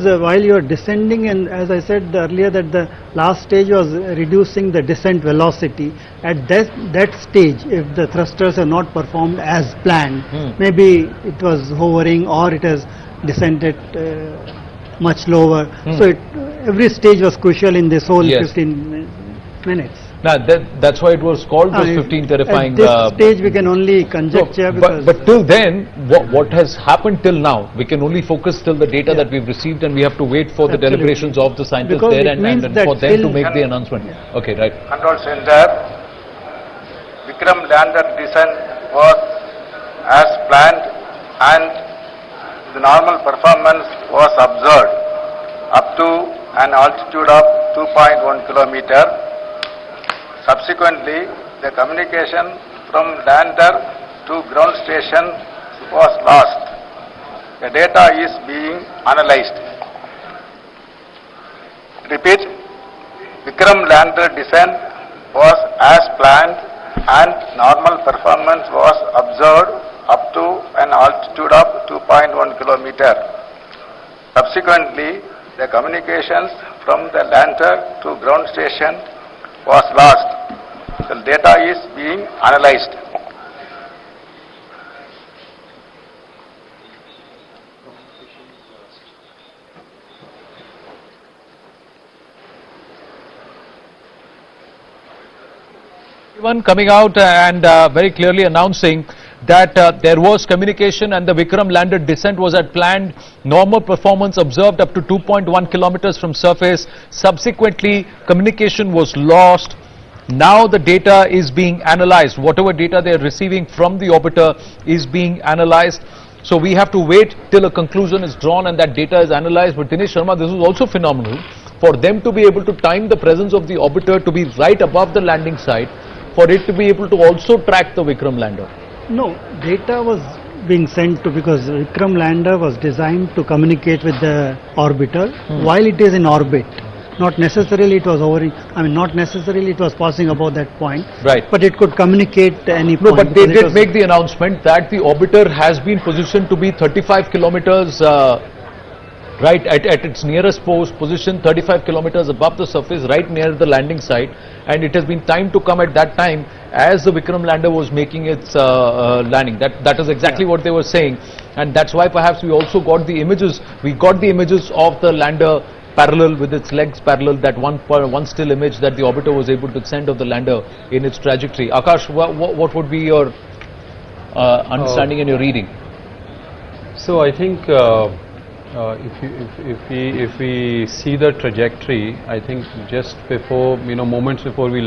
while you are descending, and as I said earlier that the last stage was reducing the descent velocity. At that stage, if the thrusters are not performed as planned, maybe it was hovering or it has descended much lower. So every stage was crucial in this whole 15 minutes. Now that's why it was called this 15 terrifying. At this stage we can only conjecture. But till then, what has happened till now? We can only focus till the data that we've received, and we have to wait for the deliberations of the scientists there and for them to make the announcement. Okay, right. Control center. Vikram lander descent was as planned, and the normal performance was observed up to an altitude of 2.1 km. Subsequently, the communication from lander to ground station was lost. The data is being analyzed. Repeat, Vikram lander descent was as planned and normal performance was observed up to an altitude of 2.1 km. Subsequently, the communications from the lander to ground station was lost. The data is being analyzed. One coming out and very clearly announcing that there was communication and the Vikram lander descent was at planned. Normal performance observed up to 2.1 kilometers from surface. Subsequently, communication was lost. Now the data is being analyzed. Whatever data they are receiving from the orbiter is being analyzed. So we have to wait till a conclusion is drawn and that data is analyzed. But Dinesh Sharma, this is also phenomenal for them to be able to time the presence of the orbiter to be right above the landing site, for it to be able to also track the Vikram lander. No, data was being sent to, because Vikram lander was designed to communicate with the orbiter while it is in orbit. Not necessarily it was hovering, not necessarily it was passing above that point. Right. But it could communicate any point. No, but they did make the announcement that the orbiter has been positioned to be 35 kilometers right at its nearest position 35 kilometers above the surface, right near the landing site, and it has been timed to come at that time as the Vikram lander was making its landing. That is exactly what they were saying, and that's why perhaps we also got the images. We got the images of the lander parallel with its legs parallel, that one still image that the orbiter was able to send of the lander in its trajectory. Akash, what would be your understanding and your reading? So I think if we see the trajectory, I think just before, moments before we